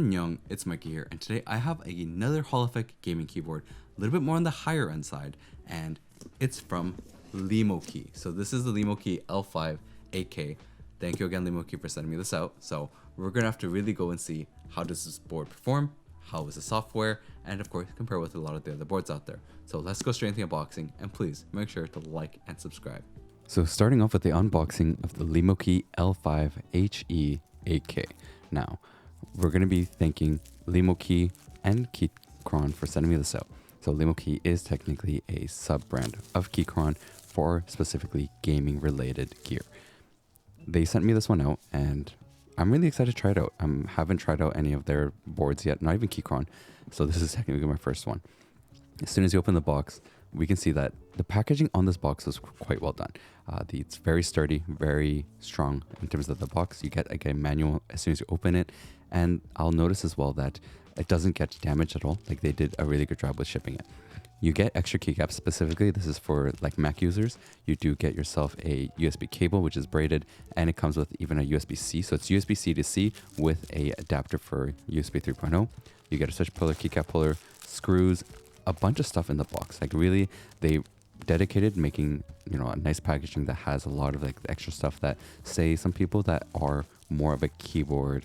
Annyeong, it's Mikey here, and today I have another Hall Effect gaming keyboard, a little bit more on the higher end side, and it's from Lemokey. So this is the Lemokey L5 8K. Thank you again, Lemokey, for sending me this out. So we're gonna have to really go and see how does this board perform, how is the software, and of course compare with a lot of the other boards out there. So let's go straight into the unboxing, and please make sure to like and subscribe. So starting off with the unboxing of the Lemokey L5 HE 8K. Now, we're going to be thanking Lemokey and Keychron for sending me this out. So Lemokey is technically a sub-brand of Keychron for specifically gaming related gear. They sent me this one out and I'm really excited to try it out. I haven't tried out any of their boards yet, not even Keychron. So this is technically my first one. As soon as you open the box, we can see that the packaging on this box is quite well done. It's very sturdy, very strong in terms of the box. You get a manual as soon as you open it. And I'll notice as well that it doesn't get damaged at all. Like, they did a really good job with shipping it. You get extra keycaps specifically. This is for like Mac users. You do get yourself a USB cable, which is braided, and it comes with even a USB-C. So it's USB-C to C with a adapter for USB 3.0. You get a switch puller, keycap puller, screws, a bunch of stuff in the box. Like, really, they dedicated making, a nice packaging that has a lot of like extra stuff that, say, some people that are more of a keyboard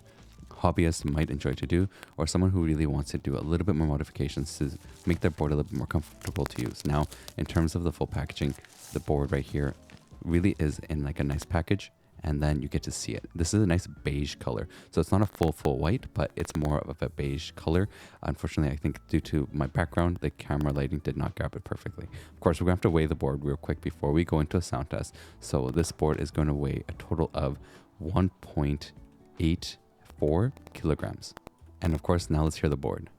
hobbyist might enjoy to do, or someone who really wants to do a little bit more modifications to make their board a little bit more comfortable to use. Now, in terms of the full packaging, the board right here really is in like a nice package, and then you get to see it. This is a nice beige color. So it's not a full white, but it's more of a beige color. Unfortunately, I think due to my background, the camera lighting did not grab it perfectly. Of course, we're gonna have to weigh the board real quick before we go into a sound test. So this board is going to weigh a total of 1.84 kilograms. And of course, now let's hear the board.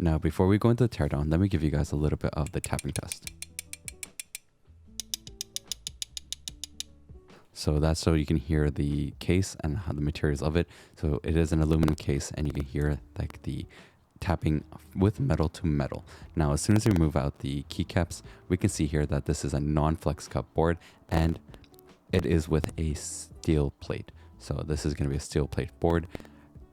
Now, before we go into the teardown, let me give you guys a little bit of the tapping test. So that's so you can hear the case and how the materials of it. So it is an aluminum case, and you can hear like the tapping with metal to metal. Now, as soon as we remove out the keycaps, we can see here that this is a non-flex cup board, and it is with a steel plate. So this is going to be a steel plate board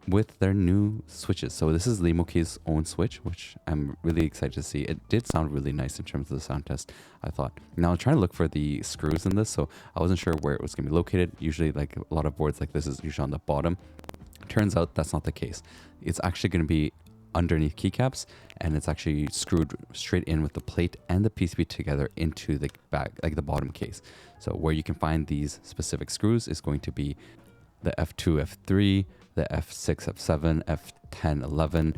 with their new switches. So this is Lemokey's own switch, which I'm really excited to see. It did sound really nice in terms of the sound test, I thought. Now, I'm trying to look for the screws in this, so I wasn't sure where it was going to be located. Usually, like a lot of boards like this is usually on the bottom. Turns out that's not the case. It's actually going to be underneath keycaps, and it's actually screwed straight in with the plate and the PCB together into the back, like the bottom case. So where you can find these specific screws is going to be the F2, F3, the F6, F7, F10, 11,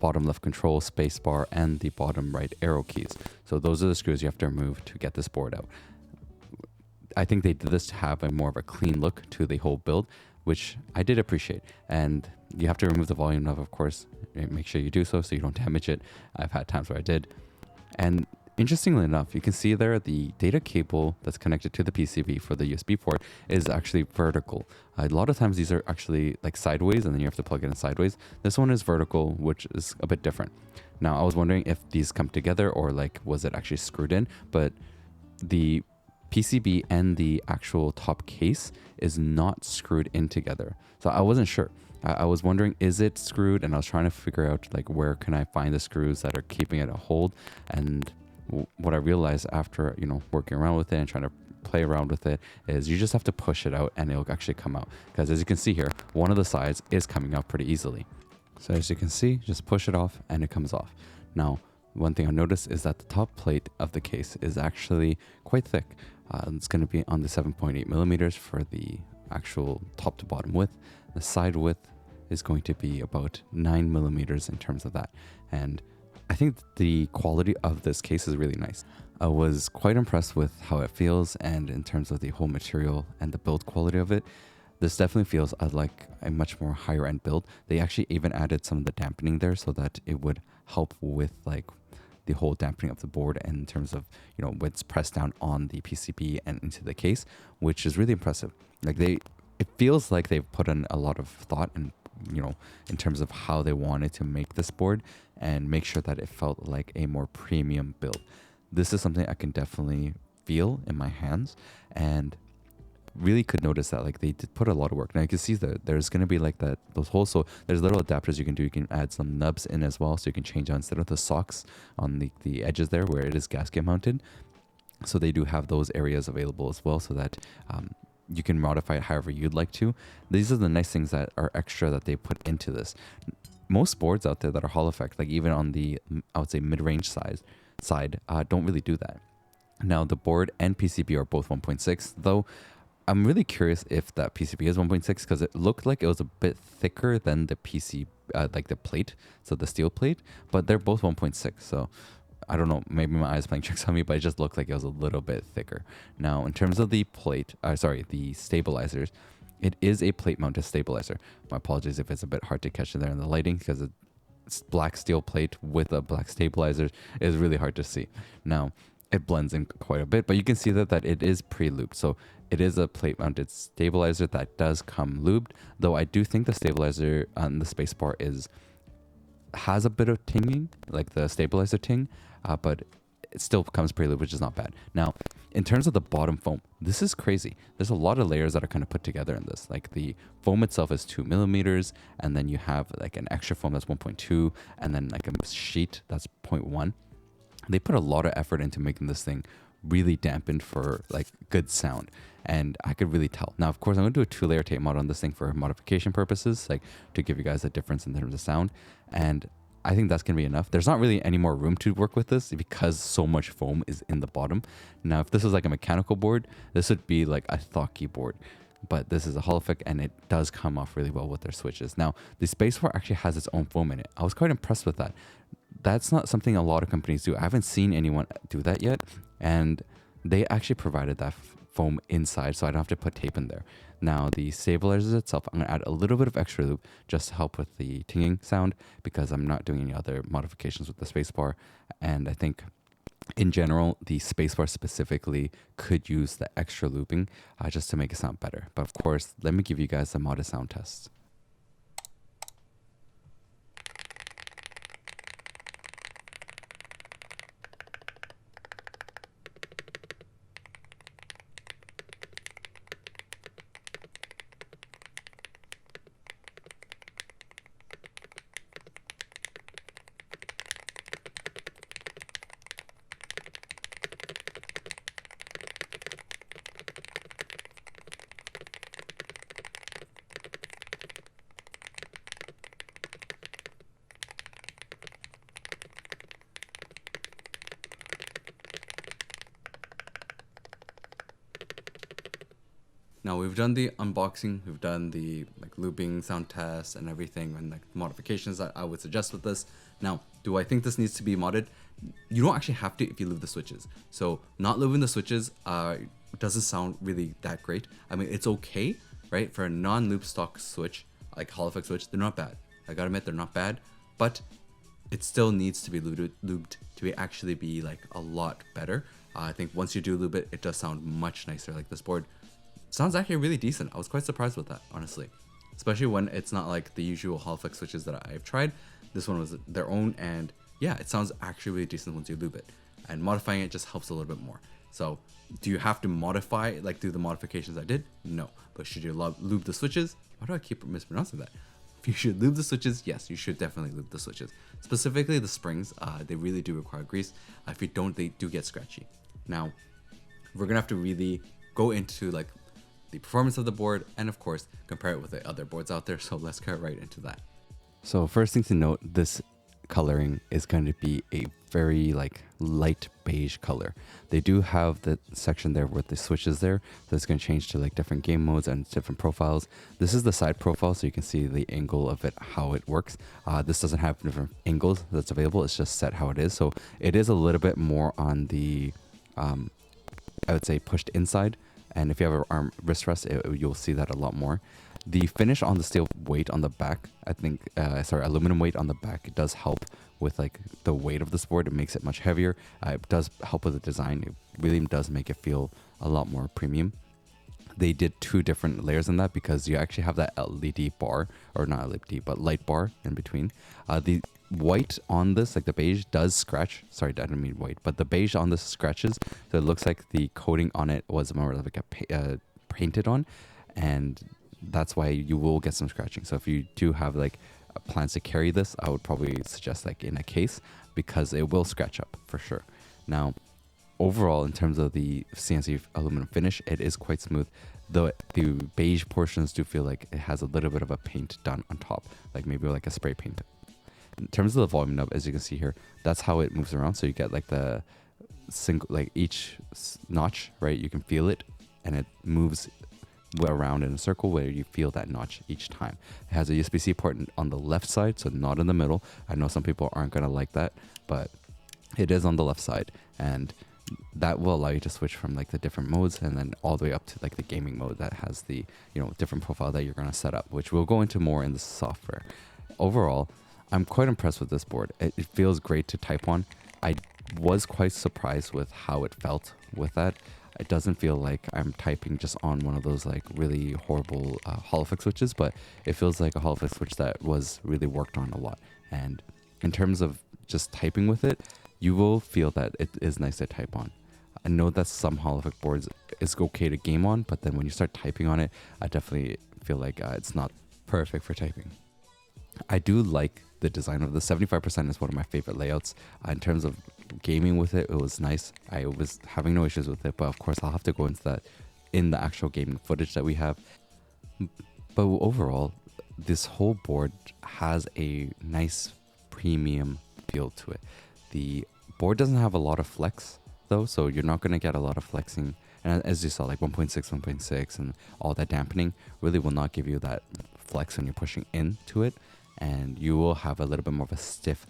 bottom left control, space bar, and the bottom right arrow keys. So those are the screws you have to remove to get this board out. I think they did this to have a more of a clean look to the whole build, which I did appreciate. And you have to remove the volume knob, of course. Make sure you do so you don't damage it. I've had times where I did. And interestingly enough, you can see there the data cable that's connected to the PCB for the USB port is actually vertical. A lot of times these are actually like sideways, and then you have to plug it in sideways. This one is vertical, which is a bit different. Now, I was wondering if these come together or like was it actually screwed in, but the PCB and the actual top case is not screwed in together. So I wasn't sure. I was wondering, is it screwed? And I was trying to figure out like where can I find the screws that are keeping it a hold. And what I realized after, you know, working around with it and trying to play around with it is you just have to push it out and it'll actually come out. Because as you can see here, one of the sides is coming out pretty easily. So as you can see, just push it off and it comes off. Now, one thing I noticed is that the top plate of the case is actually quite thick. It's going to be on the 7.8 millimeters for the actual top to bottom width. The side width is going to be about 9 millimeters in terms of that. And I think the quality of this case is really nice. I was quite impressed with how it feels, and in terms of the whole material and the build quality of it, this definitely feels like a much more higher end build. They actually even added some of the dampening there so that it would help with like the whole dampening of the board, and in terms of, you know, when it's pressed down on the PCB and into the case, which is really impressive. Like it feels like they've put in a lot of thought and, you know, in terms of how they wanted to make this board and make sure that it felt like a more premium build. This is something I can definitely feel in my hands, and really could notice that like they did put a lot of work. Now you can see that there's going to be like those holes, so there's little adapters you can do. You can add some nubs in as well, so you can change out instead of the socks on the edges there where it is gasket mounted. So they do have those areas available as well, so that you can modify it however you'd like to. These are the nice things that are extra that they put into this. Most boards out there that are Hall effect, like even on the, I would say, mid-range side, don't really do that. Now the board and PCB are both 1.6, though I'm really curious if that PCB is 1.6, because it looked like it was a bit thicker than the PC, like the plate, so the steel plate, but they're both 1.6. So I don't know, maybe my eyes playing tricks on me, but it just looked like it was a little bit thicker. Now, in terms of the plate, the stabilizers, it is a plate mounted stabilizer. My apologies if it's a bit hard to catch there in the lighting, because it's black steel plate with a black stabilizer is really hard to see. Now, it blends in quite a bit, but you can see that it is pre-lubed. So it is a plate mounted stabilizer that does come lubed, though I do think the stabilizer on the spacebar has a bit of tinging, like the stabilizer ting, but it still comes pre-lubed, which is not bad. Now, in terms of the bottom foam, this is crazy. There's a lot of layers that are kind of put together in this. Like the foam itself is 2 millimeters, and then you have like an extra foam that's 1.2, and then like a sheet that's 0.1. They put a lot of effort into making this thing really dampened for like good sound, and I could really tell. Now, of course, I'm going to do a 2-layer tape mod on this thing for modification purposes, like to give you guys a difference in terms of sound, and I think that's going to be enough. There's not really any more room to work with this because so much foam is in the bottom. Now, if this was like a mechanical board, this would be like a thought keyboard, but this is a Hall effect, and it does come off really well with their switches. Now, the spacebar actually has its own foam in it. I was quite impressed with that. That's not something a lot of companies do. I haven't seen anyone do that yet, and they actually provided that foam inside, so I don't have to put tape in there. Now, the stabilizers itself, I'm going to add a little bit of extra lube just to help with the tinging sound, because I'm not doing any other modifications with the spacebar, and I think in general, the spacebar specifically could use the extra looping just to make it sound better. But of course, let me give you guys a modded sound test. Now we've done the unboxing, we've done the like looping sound test and everything, and like modifications that I would suggest with this. Now, do I think this needs to be modded? You don't actually have to if you lube the switches. So not lubing the switches doesn't sound really that great. I mean, it's okay, right? For a non-loop stock switch, like Hall effect switch, they're not bad. I gotta admit, they're not bad, but it still needs to be lubed to actually be like a lot better. I think once you do lube it, it does sound much nicer. Like this board sounds actually really decent. I was quite surprised with that, honestly. Especially when it's not like the usual Hall effect switches that I've tried. This one was their own, and yeah, it sounds actually really decent once you lube it. And modifying it just helps a little bit more. So do you have to modify, like do the modifications I did? No. But should you lube the switches? Why do I keep mispronouncing that? If you should lube the switches, yes, you should definitely lube the switches. Specifically the springs, they really do require grease. If you don't, they do get scratchy. Now, we're gonna have to really go into like the performance of the board and of course compare it with the other boards out there. So let's get right into that. So first thing to note, this coloring is going to be a very like light beige color. They do have the section there with the switches there, so it's going to change to like different game modes and different profiles. This is the side profile, so you can see the angle of it, how it works. This doesn't have different angles that's available, it's just set how it is. So it is a little bit more on the I would say pushed inside, and if you have an wrist rest, you'll see that a lot more. The finish on the steel weight on the back, I think, aluminum weight on the back, it does help with like the weight of this board. It makes it much heavier. It does help with the design. It really does make it feel a lot more premium. They did 2 different layers in that because you actually have that LED bar, or not LED, but light bar in between. The white on this, like the beige, does scratch. Sorry, I didn't mean white, but the beige on this scratches. So it looks like the coating on it was more like a painted on, and that's why you will get some scratching. So if you do have like plans to carry this, I would probably suggest like in a case, because it will scratch up for sure. Now, overall, in terms of the CNC aluminum finish, it is quite smooth. The beige portions do feel like it has a little bit of a paint done on top, like maybe like a spray paint. In terms of the volume knob, as you can see here, that's how it moves around. So you get like the single, like each notch, right? You can feel it, and it moves around in a circle where you feel that notch each time. It has a USB-C port on the left side, so not in the middle. I know some people aren't gonna like that, but it is on the left side, and that will allow you to switch from like the different modes and then all the way up to like the gaming mode that has the, you know, different profile that you're gonna set up, which we'll go into more in the software. Overall, I'm quite impressed with this board. It feels great to type on. I was quite surprised with how it felt with that. It doesn't feel like I'm typing just on one of those like really horrible holoflex switches, but it feels like a holoflex switch that was really worked on a lot. And in terms of just typing with it, you will feel that it is nice to type on. I know that some holoflex boards is okay to game on, but then when you start typing on it, I definitely feel like it's not perfect for typing. I do like the design of the 75% is one of my favorite layouts. In terms of gaming with it, it was nice. I was having no issues with it, but of course I'll have to go into that in the actual gaming footage that we have. But overall, this whole board has a nice premium feel to it. The board doesn't have a lot of flex though, so you're not going to get a lot of flexing. And as you saw, like 1.6 and all that dampening really will not give you that flex when you're pushing into it. And you will have a little bit more of a stiff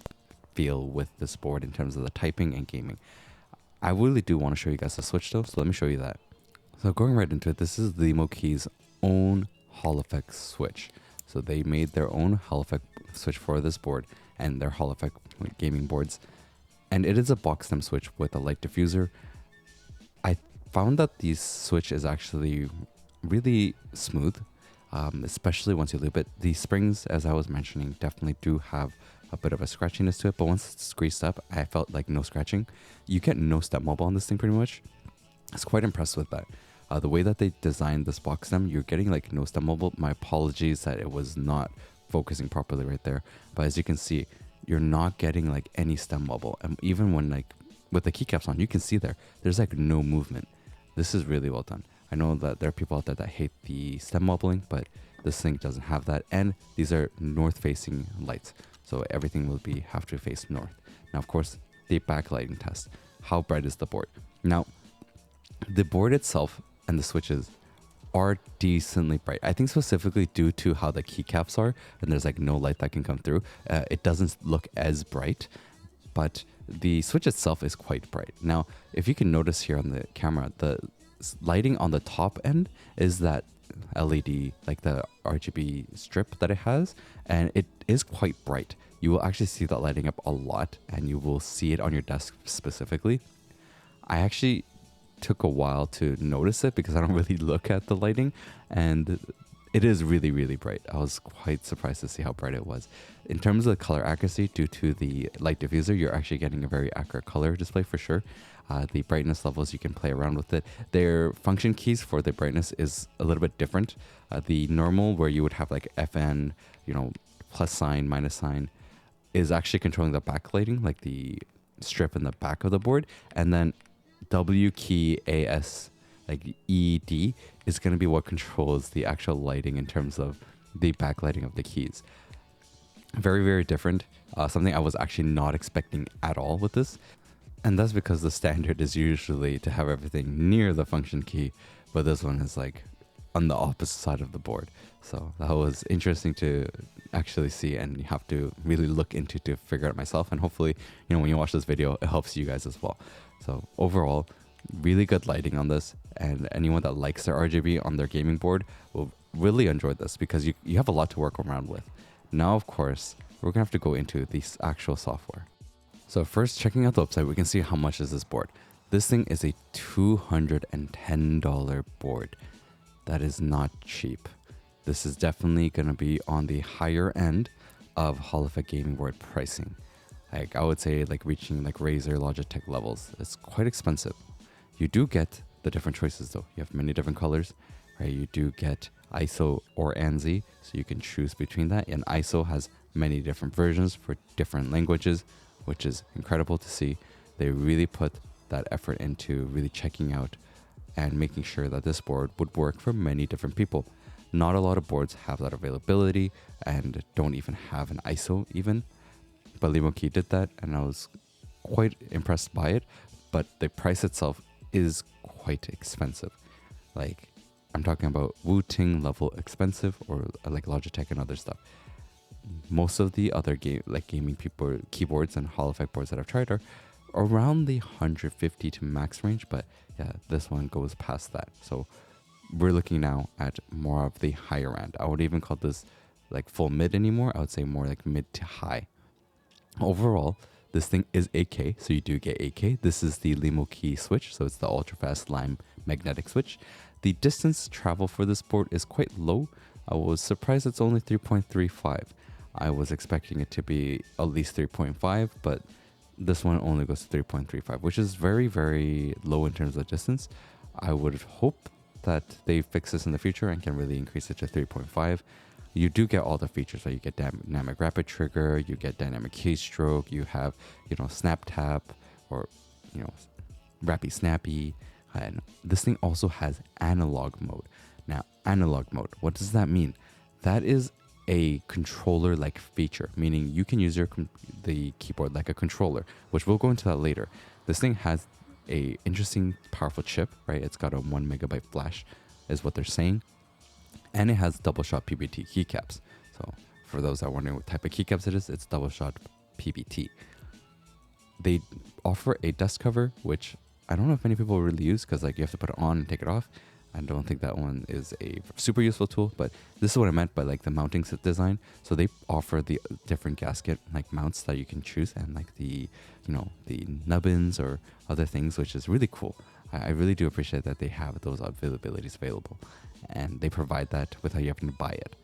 feel with this board in terms of the typing and gaming. I really do want to show you guys the switch though, so let me show you that. So going right into it, this is the Lemokey's own holoflex switch. So they made their own holoflex switch for this board and their holoflex gaming boards. And it is a box stem switch with a light diffuser. I found that the switch is actually really smooth. Especially once you lube it. The springs, as I was mentioning, definitely do have a bit of a scratchiness to it, but once it's greased up, I felt like no scratching. You get no step mobile on this thing pretty much. I was quite impressed with that. The way that they designed this box stem, you're getting like no step mobile. My apologies that it was not focusing properly right there, but as you can see, you're not getting like any stem mobile. And even when like with the keycaps on, you can see there's like no movement. This is really well done. I know that there are people out there that hate the stem wobbling, but this thing doesn't have that. And these are north-facing lights, so everything will have to face north. Now, of course, the backlighting test. How bright is the board? Now, the board itself and the switches are decently bright. I think specifically due to how the keycaps are, and there's like no light that can come through. It doesn't look as bright, but the switch itself is quite bright. Now, if you can notice here on the camera, the lighting on the top end is that LED, like the RGB strip that it has, and it is quite bright. You will actually see that lighting up a lot, and you will see it on your desk specifically. I actually took a while to notice it because I don't really look at the lighting, and it is really, really bright. I was quite surprised to see how bright it was. In terms of the color accuracy, due to the light diffuser, you're actually getting a very accurate color display for sure. The brightness levels, you can play around with it. Their function keys for the brightness is a little bit different. The normal, where you would have like FN, plus sign, minus sign, is actually controlling the backlighting, like the strip in the back of the board. And then W key AS, like ED, is going to be what controls the actual lighting in terms of the backlighting of the keys. Very, very different. Something I was actually not expecting at all with this. And that's because the standard is usually to have everything near the function key, but this one is like on the opposite side of the board. So that was interesting to actually see, and you have to really look into to figure it out myself. And hopefully, when you watch this video, it helps you guys as well. So overall, really good lighting on this, and anyone that likes their RGB on their gaming board will really enjoy this because you have a lot to work around with. Now, of course, we're gonna have to go into the actual software. So first, checking out the website, we can see how much is this board. This thing is a $210 board. That is not cheap. This is definitely going to be on the higher end of Hall of Fame gaming board pricing. Like I would say like reaching like Razer, Logitech levels. It's quite expensive. You do get the different choices though. You have many different colors, right? You do get ISO or ANSI, so you can choose between that. And ISO has many different versions for different languages, which is incredible to see. They really put that effort into really checking out and making sure that this board would work for many different people. Not a lot of boards have that availability and don't even have an ISO even, but Lemokey did that and I was quite impressed by it, but the price itself is quite expensive. Like I'm talking about Wooting level expensive, or like Logitech and other stuff. Most of the other gaming people keyboards and Hall of Fame boards that I've tried are around the 150 to max range, but yeah, this one goes past that. So we're looking now at more of the higher end. I would even call this like full mid anymore. I would say more like mid to high. Overall, this thing is 8K, so you do get 8K. This is the Lemokey switch, so it's the ultra fast Lime magnetic switch. The distance travel for this board is quite low. I was surprised it's only 3.35. I was expecting it to be at least 3.5, but this one only goes to 3.35, which is very, very low in terms of distance. I would hope that they fix this in the future and can really increase it to 3.5. You do get all the features, right? You get dynamic rapid trigger, you get dynamic keystroke, you have, snap tap, or, rappy snappy. And this thing also has analog mode. Now, analog mode, what does that mean? That is a controller-like feature, meaning you can use the keyboard like a controller, which we'll go into that later. This thing has a interesting, powerful chip, right? It's got a 1 megabyte flash, is what they're saying, and it has double shot PBT keycaps. So for those that are wondering what type of keycaps it is, it's double shot PBT. They offer a dust cover, which I don't know if many people really use because like you have to put it on and take it off. I don't think that one is a super useful tool, but this is what I meant by like the mounting set design. So they offer the different gasket like mounts that you can choose, and like the, the nubbins or other things, which is really cool. I really do appreciate that they have those availabilities available, and they provide that without you having to buy it.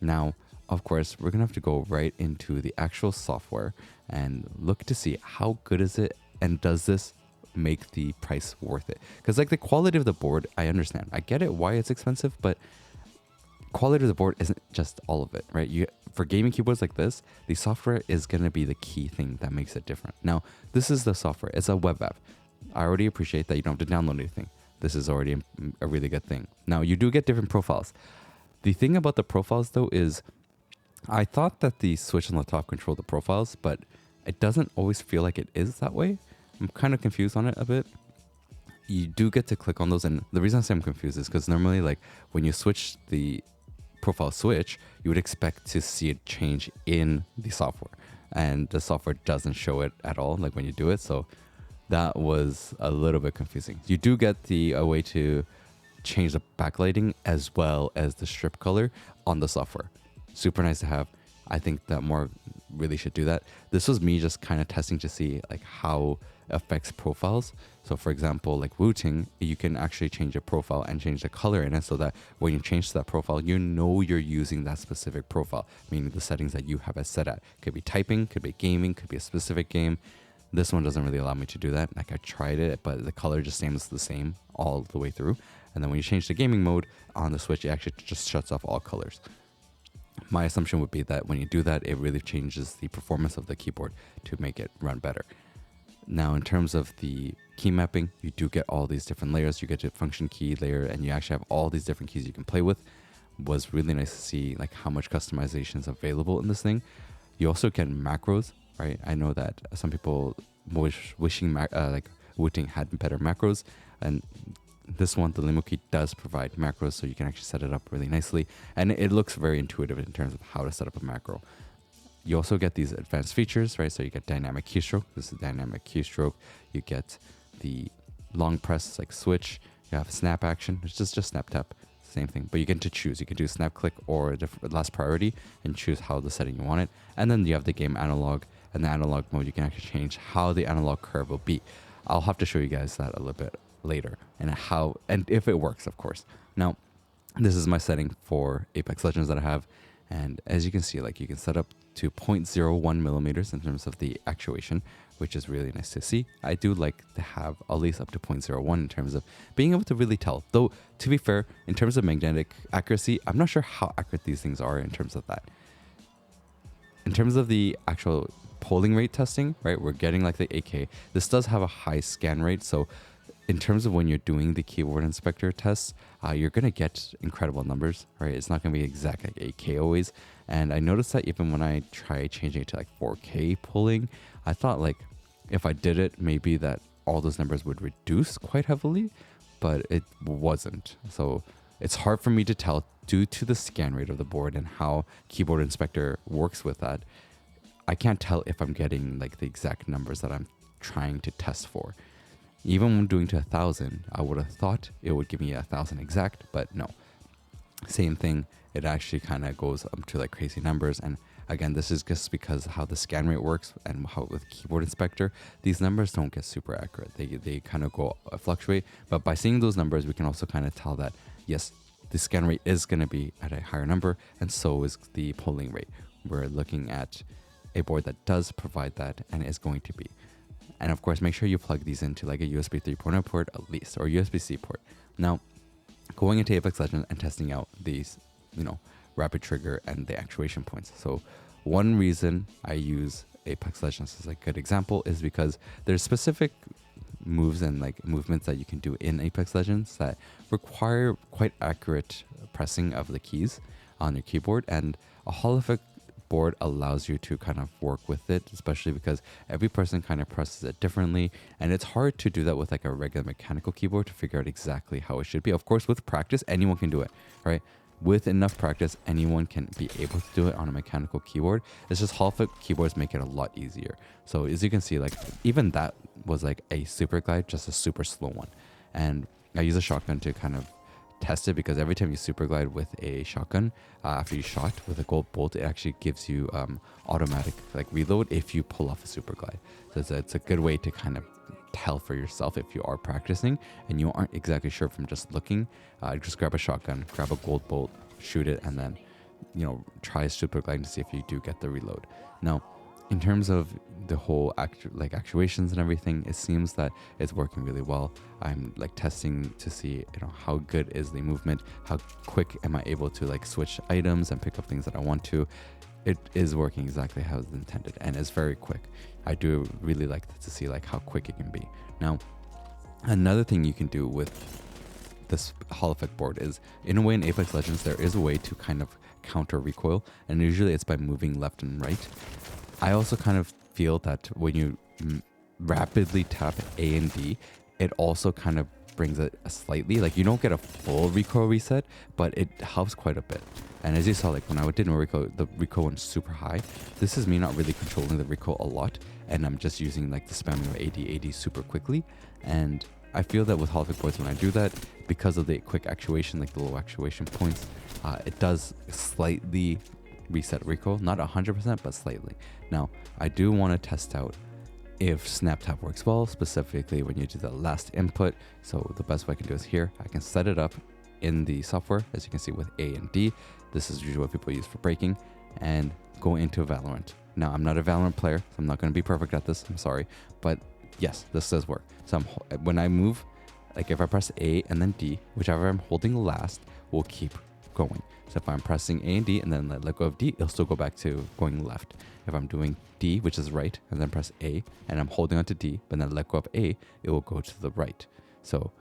Now, of course, we're gonna have to go right into the actual software and look to see how good is it, and does this make the price worth it? Because like the quality of the board, I understand, I get it why it's expensive, but quality of the board isn't just all of it, right? For gaming keyboards like this, the software is going to be the key thing that makes it different. Now, this is the software. It's a web app. I already appreciate that you don't have to download anything. This is already a really good thing. Now, you do get different profiles. The thing about the profiles though is I thought that the switch on the top controlled the profiles, but it doesn't always feel like it is that way. I'm kind of confused on it a bit. You do get to click on those, and the reason I say I'm confused is because normally like when you switch the profile switch, you would expect to see it change in the software, and the software doesn't show it at all like when you do it. So that was a little bit confusing. You do get a way to change the backlighting as well as the strip color on the software. Super nice to have. I think that more really should do that. This was me just kind of testing to see like how affects profiles. So for example, like Wooting, you can actually change a profile and change the color in it so that when you change to that profile, you know you're using that specific profile, meaning the settings that you have it set at. Could be typing, could be gaming, could be a specific game. This one doesn't really allow me to do that. Like I tried it, but the color just stays the same all the way through. And then when you change to gaming mode on the Switch, it actually just shuts off all colors. My assumption would be that when you do that, it really changes the performance of the keyboard to make it run better. Now, in terms of the key mapping, you do get all these different layers. You get to function key layer, and you actually have all these different keys you can play with. Was really nice to see like how much customization is available in this thing. You also get macros, right? I know that some people wishing like Wooting had better macros, and this one, the Lemokey, does provide macros, so you can actually set it up really nicely, and it looks very intuitive in terms of how to set up a macro. You also get these advanced features, right? So you get dynamic keystroke. This is dynamic keystroke. You get the long press, like switch. You have snap action, which is just snap tap, same thing. But you get to choose. You can do snap click or last priority and choose how the setting you want it. And then you have the game analog, and the analog mode, you can actually change how the analog curve will be. I'll have to show you guys that a little bit later and if it works, of course. Now, this is my setting for Apex Legends that I have. And as you can see, like you can set up to 0.01 millimeters in terms of the actuation, which is really nice to see. I do like to have at least up to 0.01 in terms of being able to really tell. Though, to be fair, in terms of magnetic accuracy, I'm not sure how accurate these things are in terms of that. In terms of the actual polling rate testing, right, we're getting like the 8K. This does have a high scan rate, so in terms of when you're doing the keyboard inspector tests, you're going to get incredible numbers, right? It's not going to be exact like 8K always. And I noticed that even when I try changing it to like 4K polling, I thought like if I did it, maybe that all those numbers would reduce quite heavily, but it wasn't. So it's hard for me to tell due to the scan rate of the board and how keyboard inspector works with that. I can't tell if I'm getting like the exact numbers that I'm trying to test for. Even when doing to 1,000, I would have thought it would give me 1,000 exact, but no. Same thing, it actually kind of goes up to like crazy numbers. And again, this is just because how the scan rate works and how with keyboard inspector, these numbers don't get super accurate. They kind of go fluctuate. But by seeing those numbers, we can also kind of tell that, yes, the scan rate is going to be at a higher number, and so is the polling rate. We're looking at a board that does provide that and is going to be. And of course, make sure you plug these into like a USB 3.0 port at least, or USB-C port. Now, going into Apex Legends and testing out these, rapid trigger and the actuation points. So one reason I use Apex Legends as a good example is because there's specific moves and like movements that you can do in Apex Legends that require quite accurate pressing of the keys on your keyboard, and a Hall effect board allows you to kind of work with it, especially because every person kind of presses it differently, and it's hard to do that with like a regular mechanical keyboard to figure out exactly how it should be. Of course, with practice, anyone can do it, right? With enough practice, anyone can be able to do it on a mechanical keyboard. It's just Hall effect keyboards make it a lot easier. So as you can see, like even that was like a super glide, just a super slow one. And I use a shotgun to kind of test it, because every time you super glide with a shotgun, after you shot with a gold bolt, it actually gives you automatic like reload if you pull off a super glide. So it's a good way to kind of tell for yourself if you are practicing and you aren't exactly sure from just looking. Just grab a shotgun, grab a gold bolt, shoot it, and then try super gliding to see if you do get the reload. Now, in terms of the whole actuations and everything, it seems that it's working really well. I'm like testing to see how good is the movement, how quick am I able to like switch items and pick up things that I want to. It is working exactly how it's intended, and it's very quick. I do really like to see like how quick it can be. Now, another thing you can do with this Hall effect board is, in a way, in Apex Legends there is a way to kind of counter recoil, and usually it's by moving left and right. I also kind of feel that when you rapidly tap A and D, it also kind of brings it a slightly, like you don't get a full recoil reset, but it helps quite a bit. And as you saw, like when I did no recoil, the recoil went super high. This is me not really controlling the recoil a lot, and I'm just using like the spamming of AD super quickly. And I feel that with Hall effect boards, when I do that, because of the quick actuation, like the low actuation points, it does slightly reset recoil, not 100%, but slightly. Now, I do want to test out if snap tap works well, specifically when you do the last input. So the best way I can do is here. I can set it up in the software, as you can see with A and D. This is usually what people use for braking, and go into Valorant. Now, I'm not a Valorant player, so I'm not going to be perfect at this. I'm sorry, but yes, this does work. So when I move, like if I press A and then D, whichever I'm holding last will keep going. So if I'm pressing A and D and then let go of D, it'll still go back to going left. If I'm doing D, which is right, and then press A, and I'm holding on to D, but then let go of A, it will go to the right. So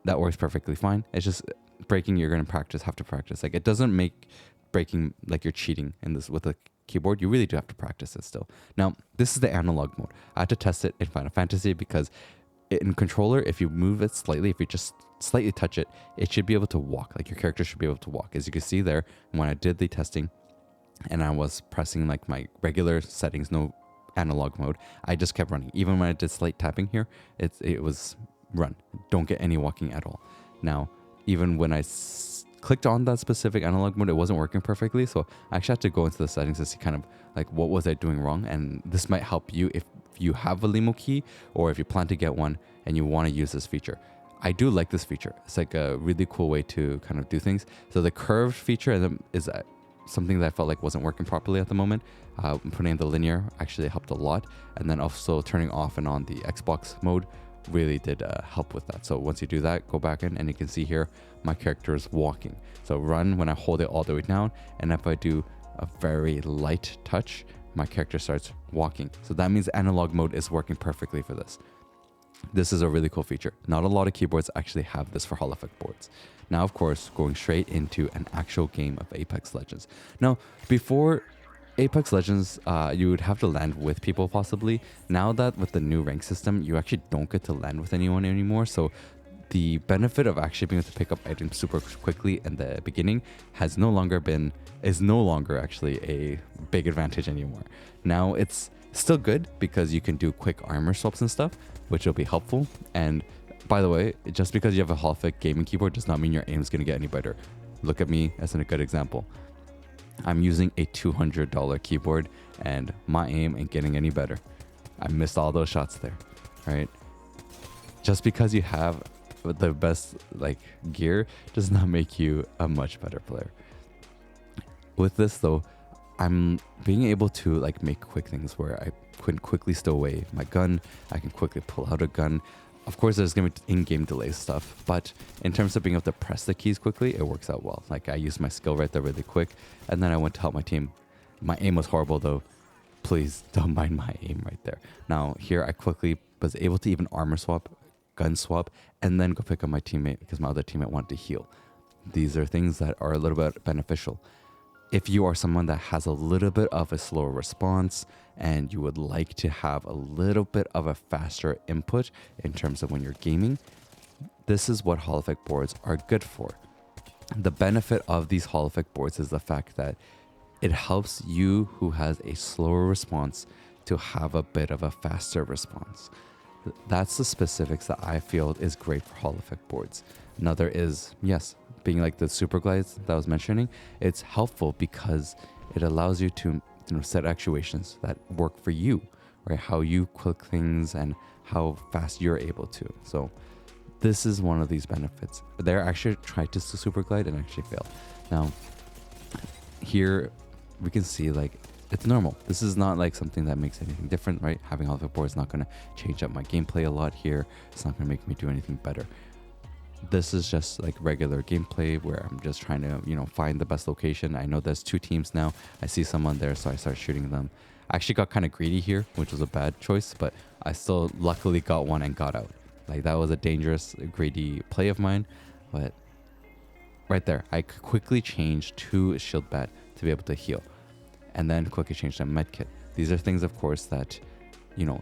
that works perfectly fine. It's just braking, you're going to have to practice. Like, it doesn't make braking like you're cheating in this with a keyboard. You really do have to practice it still. Now, this is the analog mode. I had to test it in Final Fantasy because in controller, if you move it slightly, if you just slightly touch it, it should be able to walk. Like, your character should be able to walk. As you can see there, when I did the testing and I was pressing like my regular settings, no analog mode, I just kept running. Even when I did slight tapping here, it was run. Don't get any walking at all. Now, even when I clicked on that specific analog mode, it wasn't working perfectly. So I actually had to go into the settings to see kind of like what was I doing wrong. And this might help you if you have a Lemokey or if you plan to get one and you want to use this feature. I do like this feature. It's like a really cool way to kind of do things. So the curved feature is something that I felt like wasn't working properly at the moment. Putting in the linear actually helped a lot. And then also turning off and on the Xbox mode really did help with that. So once you do that, go back in and you can see here my character is walking. So run when I hold it all the way down, and if I do a very light touch, my character starts walking. So that means analog mode is working perfectly for this. This is a really cool feature. Not a lot of keyboards actually have this for Hall effect boards. Now, of course, going straight into an actual game of Apex Legends. Now, before Apex Legends, you would have to land with people possibly. Now that with the new rank system, you actually don't get to land with anyone anymore. So the benefit of actually being able to pick up items super quickly in the beginning is no longer actually a big advantage anymore. Now it's still good because you can do quick armor swaps and stuff, which will be helpful. And by the way, just because you have a Hall effect gaming keyboard does not mean your aim is going to get any better. Look at me as a good example. I'm using a $200 keyboard and my aim ain't getting any better. I missed all those shots there, right? Just because you have the best like gear does not make you a much better player. With this though, I'm being able to like make quick things where I can quickly stow away my gun. I can quickly pull out a gun. Of course, there's going to be in-game delay stuff, but in terms of being able to press the keys quickly, it works out well. Like I used my skill right there really quick, and then I went to help my team. My aim was horrible though. Please don't mind my aim right there. Now here I quickly was able to even armor swap, gun swap, and then go pick up my teammate because my other teammate wanted to heal. These are things that are a little bit beneficial. If you are someone that has a little bit of a slower response and you would like to have a little bit of a faster input in terms of when you're gaming, this is what Hall effect boards are good for. The benefit of these Hall effect boards is the fact that it helps you who has a slower response to have a bit of a faster response. That's the specifics that I feel is great for Hall effect boards. Another is, yes, being like the super glides that I was mentioning, it's helpful because it allows you to set actuations that work for you, right? How you click things and how fast you're able to. So this is one of these benefits. There actually tried to super glide and actually failed. Now here we can see like it's normal. This is not like something that makes anything different, right? Having Hall effect board is not going to change up my gameplay a lot here. It's not going to make me do anything better. This is just like regular gameplay where I'm just trying to, find the best location. I know there's two teams now. I see someone there, so I start shooting them. I actually got kind of greedy here, which was a bad choice, but I still luckily got one and got out. Like that was a dangerous, greedy play of mine, but right there, I quickly changed to shield bat to be able to heal, and then quickly change to medkit. These are things, of course, that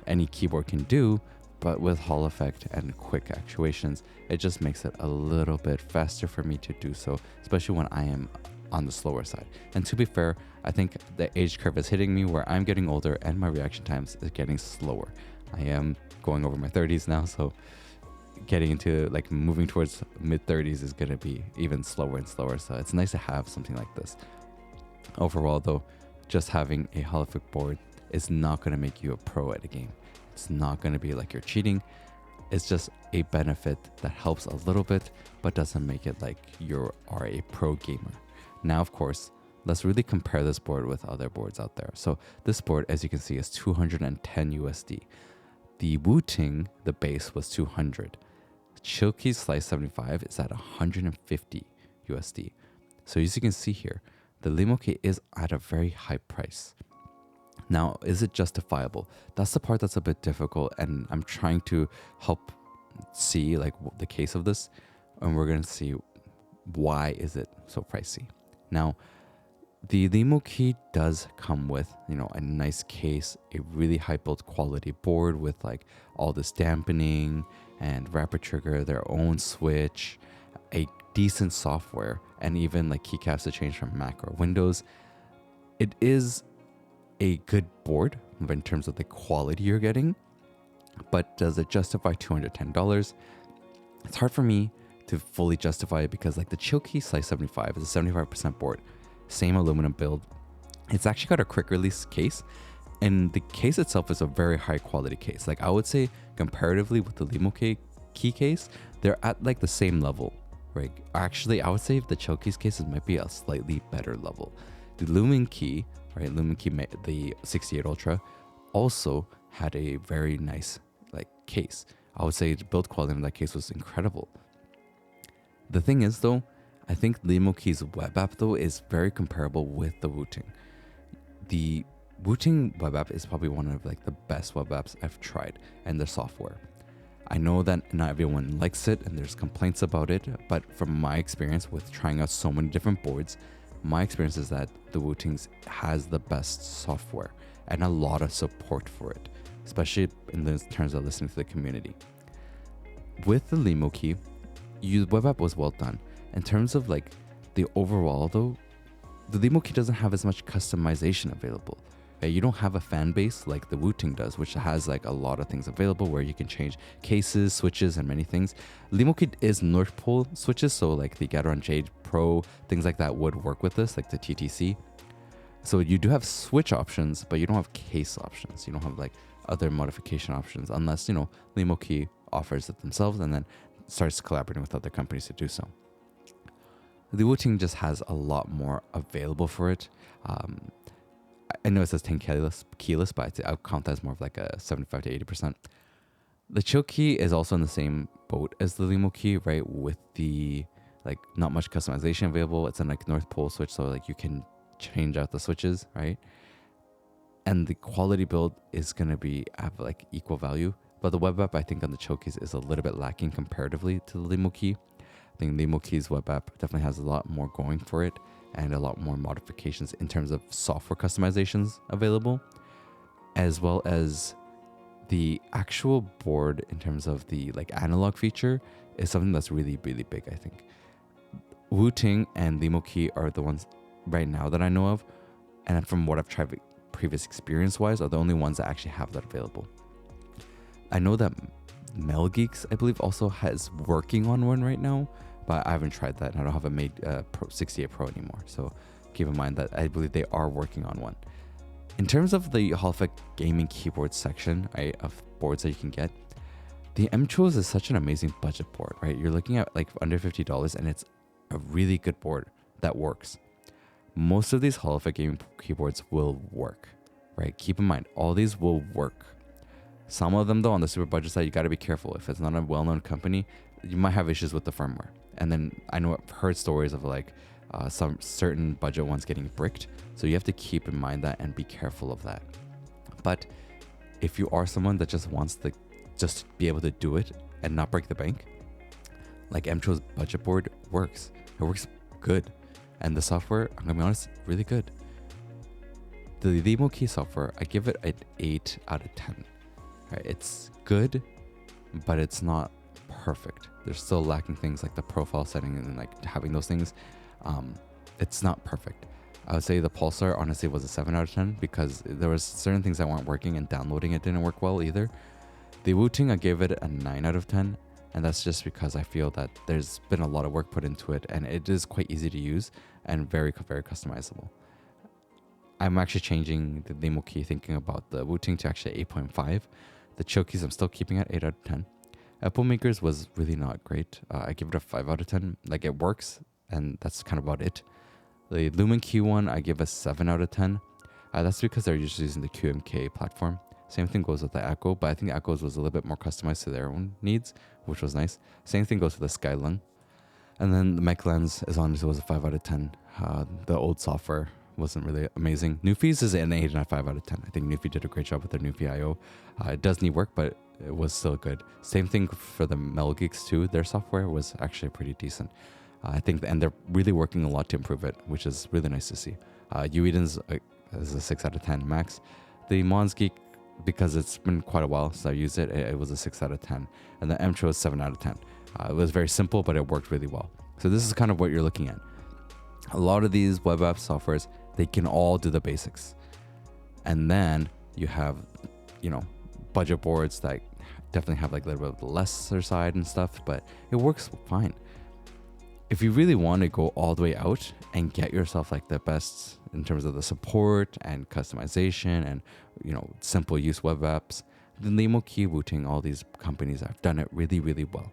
any keyboard can do. But with Hall effect and quick actuations, it just makes it a little bit faster for me to do so, especially when I am on the slower side. And to be fair, I think the age curve is hitting me where I'm getting older and my reaction times is getting slower. I am going over my 30s now, so getting into like moving towards mid 30s is going to be even slower and slower. So it's nice to have something like this. Overall though, just having a Hall effect board is not going to make you a pro at a game. It's not going to be like you're cheating. It's just a benefit that helps a little bit, but doesn't make it like you are a pro gamer. Now, of course, let's really compare this board with other boards out there. So this board, as you can see, is 210 USD. The Wooting, the base, was 200. Chilkey's Slice 75 is at 150 USD. So as you can see here, the Lemokey is at a very high price. Now, is it justifiable? That's the part that's a bit difficult, and I'm trying to help see like the case of this, and we're going to see why is it so pricey. Now, the Lemokey does come with, a nice case, a really high build quality board with like all this dampening and rapid trigger, their own switch, a decent software, and even like keycaps to change from Mac or Windows. It is a good board in terms of the quality you're getting, but does it justify $210? It's hard for me to fully justify it because like the Chilkey Slice 75 is a 75% board, same aluminum build. It's actually got a quick release case, and the case itself is a very high quality case. Like I would say comparatively with the Lemokey key case, they're at like the same level, right? Actually, I would say the Chilkey's cases might be a slightly better level. The Lemokey, right? Lemokey, the 68 Ultra, also had a very nice like case. I would say the build quality in that case was incredible. The thing is though, I think Lemokey's web app though is very comparable with the Wooting. The Wooting web app is probably one of like the best web apps I've tried, and the software. I know that not everyone likes it and there's complaints about it, but from my experience with trying out so many different boards, my experience is that the Wooting has the best software and a lot of support for it, especially in terms of listening to the community. With the Lemokey, the web app was well done. In terms of like the overall though, the Lemokey doesn't have as much customization available. You don't have a fan base like the Wooting does, which has like a lot of things available where you can change cases, switches, and many things. Lemokey is North Pole switches, so like the Gateron Jade Pro, things like that would work with this, like the TTC. So you do have switch options, but you don't have case options. You don't have like other modification options unless, Lemokey offers it themselves and then starts collaborating with other companies to do so. The Wooting just has a lot more available for it. I know it says 10 keyless, but I'll count that as more of like a 75 to 80%. The Chilkey is also in the same boat as the Lemokey, right? With the like not much customization available. It's in like North Pole switch, so like you can change out the switches, right? And the quality build is gonna have like equal value. But the web app I think on the Chilkeys is a little bit lacking comparatively to the Lemokey. I think Lemokey's web app definitely has a lot more going for it and a lot more modifications in terms of software customizations available, as well as the actual board in terms of the like analog feature is something that's really, really big, I think. Wooting and Lemokey are the ones right now that I know of, and from what I've tried previous experience-wise, are the only ones that actually have that available. I know that Mel Geeks, I believe, also has working on one right now, but I haven't tried that, and I don't have a Mate 68 Pro anymore. So keep in mind that I believe they are working on one. In terms of the Hall Effect gaming keyboard section, right, of boards that you can get, the M-Chose is such an amazing budget board, right? You're looking at like under $50, and it's a really good board that works. Most of these Hall Effect gaming keyboards will work, right? Keep in mind, all these will work. Some of them though, on the super budget side, you got to be careful. If it's not a well-known company, you might have issues with the firmware. And then I know I've heard stories of like some certain budget ones getting bricked. So you have to keep in mind that and be careful of that. But if you are someone that just wants to just be able to do it and not break the bank, like M-Chose budget board works. It works good. And the software, I'm gonna be honest, really good. The Lemokey software, I give it an 8 out of 10. Right, it's good, but it's not perfect. There's still lacking things like the profile setting and like having those things. It's not perfect. I would say the Pulsar honestly was a 7 out of 10 because there was certain things that weren't working, and downloading it didn't work well either. The Wooting, I gave it a 9 out of 10, and that's just because I feel that there's been a lot of work put into it, and it is quite easy to use and very, very customizable. I'm actually changing the Lemokey, thinking about the Wooting to actually 8.5, The chill keys I'm still keeping at 8 out of 10. Apple Makers was really not great. I give it a 5 out of 10. Like, it works, and that's kind of about it. The Lumen Q1, I give a 7 out of 10. That's because they're usually using the QMK platform. Same thing goes with the Echo, but I think the Echo's was a little bit more customized to their own needs, which was nice. Same thing goes with the Skylung. And then the Mech Lens is honestly was a 5 out of 10. The old software wasn't really amazing. Newfie's is an 8 and a 5 out of 10. I think Newfie did a great job with their Newfie IO. It does need work, but it was still good. Same thing for the Metal Geeks too. Their software was actually pretty decent. I think, and they're really working a lot to improve it, which is really nice to see. Ueden's is a 6 out of 10 max. The Mons Geek, because it's been quite a while since I used it, it was a 6 out of 10. And the Mtro is 7 out of 10. It was very simple, but it worked really well. So this is kind of what you're looking at. A lot of these web app softwares, they can all do the basics. And then you have, budget boards that definitely have like a little bit of the lesser side and stuff, but it works fine. If you really want to go all the way out and get yourself like the best in terms of the support and customization and, simple use web apps, then Lemokey, Wooting, all these companies have done it really, really well.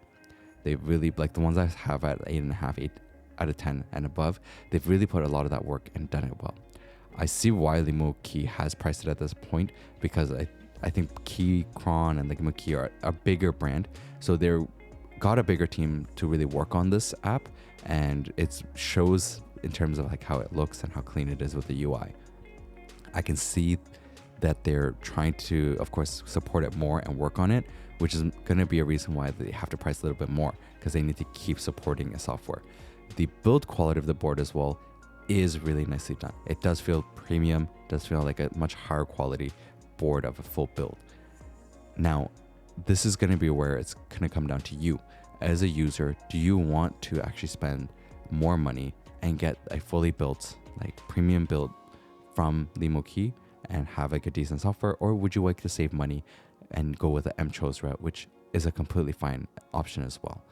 They really, like the ones I have at 8.5, 8 out of 10 and above, they've really put a lot of that work and done it well. I see why Lemokey has priced it at this point, because I think Keychron and Lemokey are a bigger brand, so they're got a bigger team to really work on this app, and it shows in terms of like how it looks and how clean it is with the UI. I can see that they're trying to, of course, support it more and work on it, which is going to be a reason why they have to price a little bit more, because they need to keep supporting a software. The build quality of the board as well is really nicely done. It does feel premium, does feel like a much higher quality board of a full build. Now, this is going to be where it's going to come down to you. As a user, do you want to actually spend more money and get a fully built, like premium build from Lemokey and have like a decent software, or would you like to save money and go with the Mtros route, which is a completely fine option as well?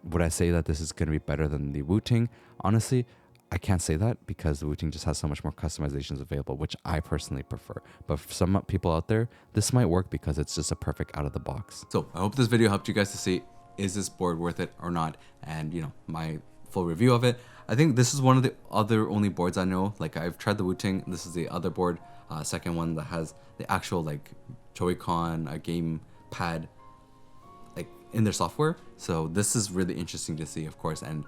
Would I say that this is going to be better than the Wooting? Honestly, I can't say that, because the Wooting just has so much more customizations available, which I personally prefer. But for some people out there, this might work because it's just a perfect out of the box. So I hope this video helped you guys to see, is this board worth it or not? And my full review of it. I think this is one of the other only boards I know. Like, I've tried the Wooting. This is the other board, second one that has the actual like Joy-Con, a game pad, like in their software. So this is really interesting to see, of course. And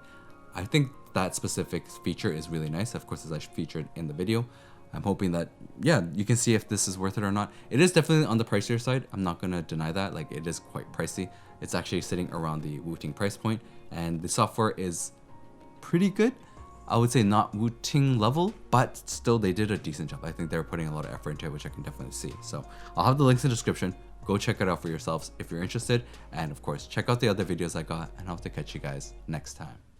I think that specific feature is really nice. Of course, as I featured in the video. I'm hoping that, you can see if this is worth it or not. It is definitely on the pricier side. I'm not going to deny that. Like, it is quite pricey. It's actually sitting around the Wooting price point, and the software is pretty good. I would say not Wooting level, but still they did a decent job. I think they're putting a lot of effort into it, which I can definitely see. So I'll have the links in the description. Go check it out for yourselves if you're interested. And of course, check out the other videos I got, and I hope to catch you guys next time.